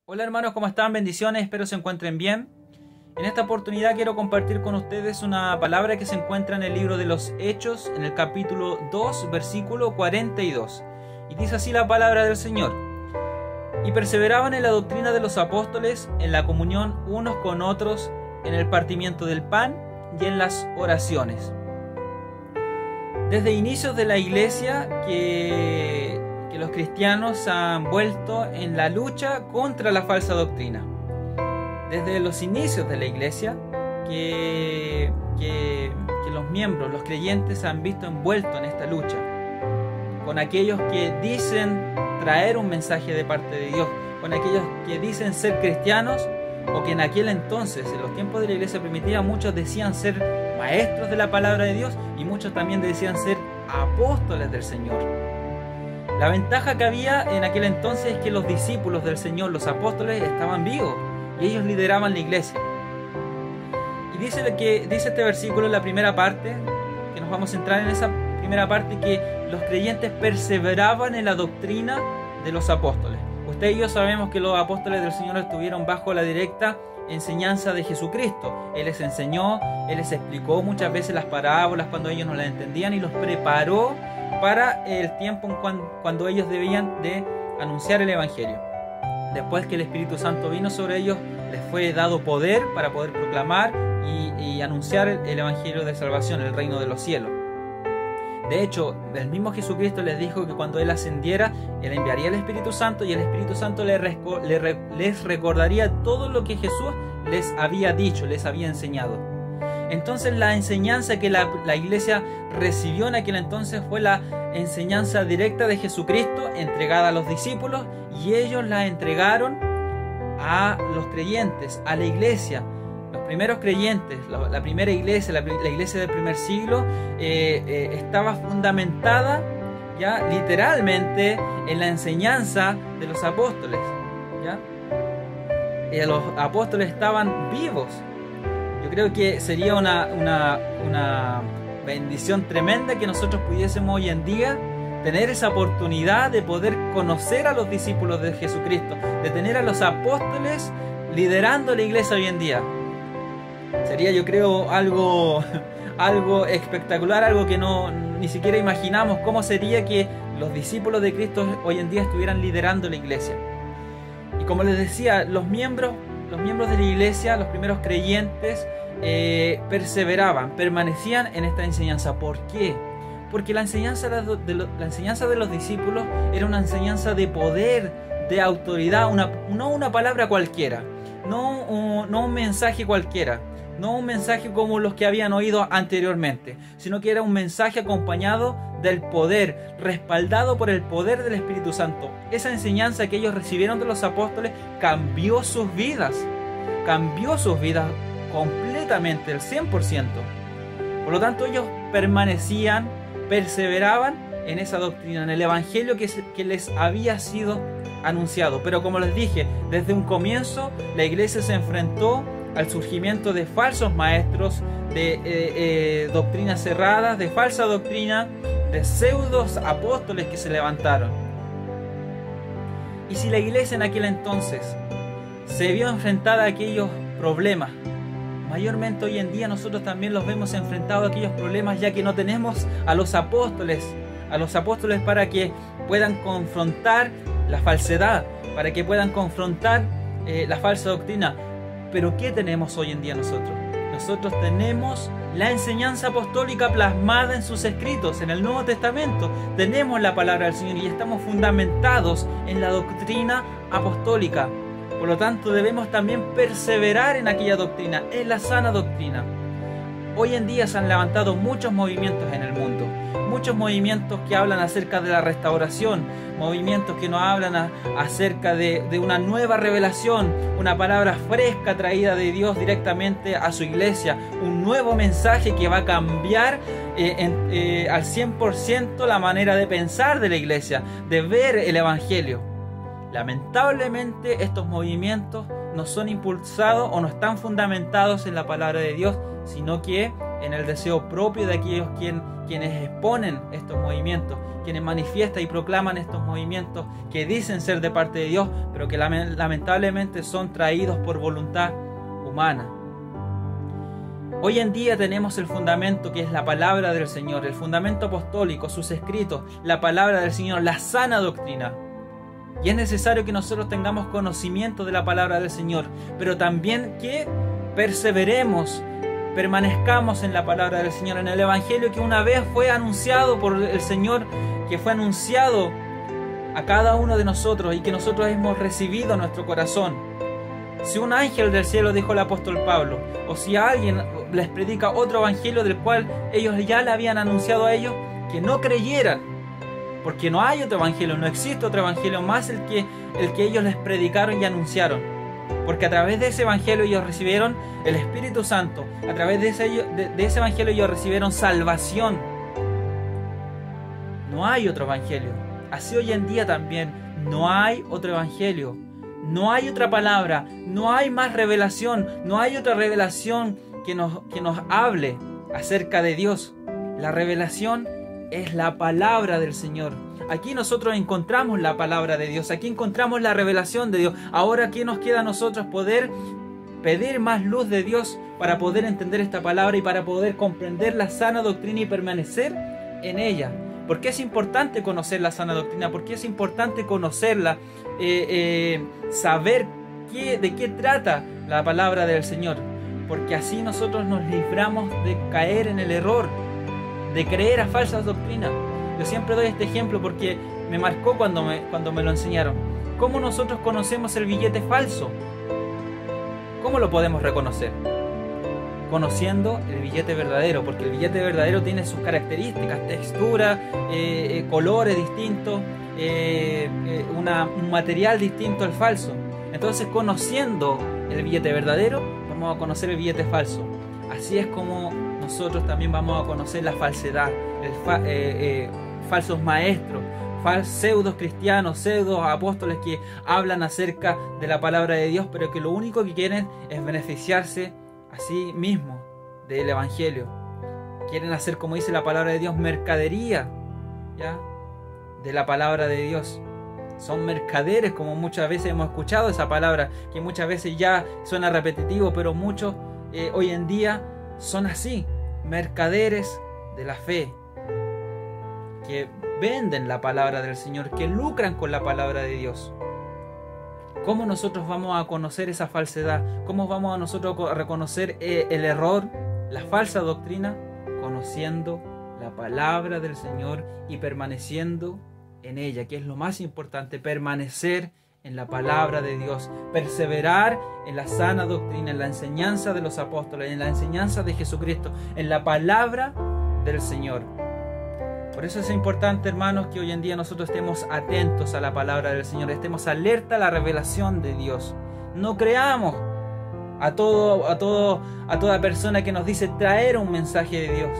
Hola hermanos, ¿cómo están? Bendiciones, espero se encuentren bien. En esta oportunidad quiero compartir con ustedes una palabra que se encuentra en el libro de los Hechos, en el capítulo 2, versículo 42. Y dice así la palabra del Señor: y perseveraban en la doctrina de los apóstoles, en la comunión unos con otros, en el partimiento del pan y en las oraciones. Desde inicios de la iglesia que los cristianos han vuelto en la lucha contra la falsa doctrina. Desde los inicios de la iglesia que los miembros, los creyentes, han visto envueltos en esta lucha con aquellos que dicen traer un mensaje de parte de Dios, con aquellos que dicen ser cristianos, o que en aquel entonces, en los tiempos de la iglesia primitiva, muchos decían ser maestros de la palabra de Dios y muchos también decían ser apóstoles del Señor. La ventaja que había en aquel entonces es que los discípulos del Señor, los apóstoles, estaban vivos y ellos lideraban la iglesia. Y dice este versículo en la primera parte, que nos vamos a centrar en esa primera parte, que los creyentes perseveraban en la doctrina de los apóstoles. Usted y yo sabemos que los apóstoles del Señor estuvieron bajo la directa enseñanza de Jesucristo. Él les enseñó, Él les explicó muchas veces las parábolas cuando ellos no las entendían y los preparó para el tiempo cuando ellos debían de anunciar el Evangelio. Después que el Espíritu Santo vino sobre ellos, les fue dado poder para poder proclamar y anunciar el Evangelio de salvación, el reino de los cielos. De hecho, el mismo Jesucristo les dijo que cuando Él ascendiera, Él enviaría el Espíritu Santo y el Espíritu Santo les recordaría todo lo que Jesús les había dicho, les había enseñado. Entonces la enseñanza que la iglesia recibió en aquel entonces fue la enseñanza directa de Jesucristo entregada a los discípulos, y ellos la entregaron a los creyentes, a la iglesia. Los primeros creyentes, la primera iglesia, la iglesia del primer siglo, estaba fundamentada ya literalmente en la enseñanza de los apóstoles, ¿ya? Los apóstoles estaban vivos. Yo creo que sería una bendición tremenda que nosotros pudiésemos hoy en día tener esa oportunidad de poder conocer a los discípulos de Jesucristo, de tener a los apóstoles liderando la iglesia hoy en día. Sería, yo creo, algo espectacular, algo que ni siquiera imaginamos cómo sería que los discípulos de Cristo hoy en día estuvieran liderando la iglesia. Y como les decía, los miembros de la iglesia, los primeros creyentes, perseveraban, permanecían en esta enseñanza. ¿Por qué? Porque la enseñanza de los discípulos era una enseñanza de poder, de autoridad, no una palabra cualquiera, no un mensaje cualquiera, no un mensaje como los que habían oído anteriormente, sino que era un mensaje acompañado del poder, respaldado por el poder del Espíritu Santo. Esa enseñanza que ellos recibieron de los apóstoles cambió sus vidas completamente, el 100%. Por lo tanto, ellos perseveraban en esa doctrina, en el Evangelio que les había sido anunciado. Pero como les dije, desde un comienzo la iglesia se enfrentó al surgimiento de falsos maestros, de doctrinas cerradas, de falsa doctrina, de pseudos apóstoles que se levantaron. Y si la iglesia en aquel entonces se vio enfrentada a aquellos problemas, mayormente hoy en día nosotros también los vemos enfrentados a aquellos problemas, ya que no tenemos a los apóstoles para que puedan confrontar la falsedad, para que puedan confrontar la falsa doctrina. Pero ¿qué tenemos hoy en día nosotros? Nosotros tenemos la enseñanza apostólica plasmada en sus escritos, en el Nuevo Testamento. Tenemos la palabra del Señor y estamos fundamentados en la doctrina apostólica. Por lo tanto, debemos también perseverar en aquella doctrina, en la sana doctrina. Hoy en día se han levantado muchos movimientos en el mundo, muchos movimientos que hablan acerca de la restauración, movimientos que nos hablan acerca de una nueva revelación, una palabra fresca traída de Dios directamente a su iglesia, un nuevo mensaje que va a cambiar al 100% la manera de pensar de la iglesia, de ver el Evangelio. Lamentablemente estos movimientos no son impulsados o no están fundamentados en la palabra de Dios, sino que en el deseo propio de aquellos quienes exponen estos movimientos, quienes manifiestan y proclaman estos movimientos que dicen ser de parte de Dios, pero que lamentablemente son traídos por voluntad humana. Hoy en día tenemos el fundamento que es la palabra del Señor, el fundamento apostólico, sus escritos, la palabra del Señor, la sana doctrina. Y es necesario que nosotros tengamos conocimiento de la palabra del Señor, pero también que perseveremos, permanezcamos en la palabra del Señor, en el Evangelio que una vez fue anunciado por el Señor, que fue anunciado a cada uno de nosotros y que nosotros hemos recibido en nuestro corazón. Si un ángel del cielo, dijo el apóstol Pablo, o si alguien les predica otro evangelio del cual ellos ya le habían anunciado a ellos, que no creyeran, porque no hay otro evangelio, no existe otro evangelio más el que ellos les predicaron y anunciaron, porque a través de ese evangelio ellos recibieron el Espíritu Santo, a través de ese evangelio ellos recibieron salvación. No hay otro evangelio. Así hoy en día también no hay otro evangelio. No hay otra palabra, no hay más revelación, no hay otra revelación que nos hable acerca de Dios. La revelación es la palabra del Señor. Aquí nosotros encontramos la palabra de Dios, aquí encontramos la revelación de Dios. Ahora, ¿qué nos queda a nosotros? Poder pedir más luz de Dios para poder entender esta palabra y para poder comprender la sana doctrina y permanecer en ella. ¿Por qué es importante conocer la sana doctrina? ¿Por qué es importante conocerla? Saber de qué trata la palabra del Señor. Porque así nosotros nos libramos de caer en el error, de creer a falsas doctrinas. Yo siempre doy este ejemplo porque me marcó cuando me lo enseñaron. ¿Cómo nosotros conocemos el billete falso? ¿Cómo lo podemos reconocer? Conociendo el billete verdadero, porque el billete verdadero tiene sus características, textura, colores distintos, un material distinto al falso. Entonces, conociendo el billete verdadero, vamos a conocer el billete falso. Así es como nosotros también vamos a conocer la falsedad, falsos maestros, pseudos cristianos, pseudos apóstoles que hablan acerca de la palabra de Dios, pero que lo único que quieren es beneficiarse a sí mismo del Evangelio. Quieren hacer, como dice la palabra de Dios, mercadería, ¿ya?, de la palabra de Dios. Son mercaderes, como muchas veces hemos escuchado esa palabra, que muchas veces ya suena repetitivo, pero muchos hoy en día son así, mercaderes de la fe, que venden la palabra del Señor, que lucran con la palabra de Dios. ¿Cómo nosotros vamos a conocer esa falsedad? ¿Cómo vamos a nosotros a reconocer el error, la falsa doctrina? Conociendo la palabra del Señor y permaneciendo en ella, que es lo más importante, permanecer en la palabra de Dios, perseverar en la sana doctrina, en la enseñanza de los apóstoles, en la enseñanza de Jesucristo, en la palabra del Señor. Por eso es importante, hermanos, que hoy en día nosotros estemos atentos a la palabra del Señor, estemos alerta a la revelación de Dios. No creamos a toda persona que nos dice traer un mensaje de Dios.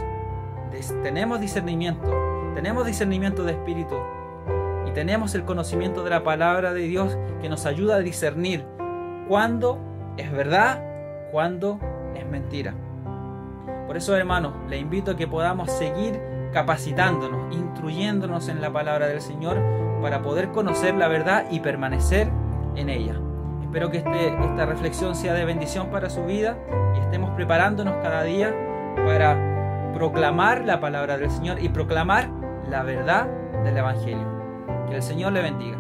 Tenemos discernimiento de espíritu y tenemos el conocimiento de la palabra de Dios que nos ayuda a discernir cuándo es verdad, cuándo es mentira. Por eso, hermanos, le invito a que podamos seguir capacitándonos, instruyéndonos en la palabra del Señor para poder conocer la verdad y permanecer en ella. Espero que esta reflexión sea de bendición para su vida y estemos preparándonos cada día para proclamar la palabra del Señor y proclamar la verdad del Evangelio. Que el Señor le bendiga.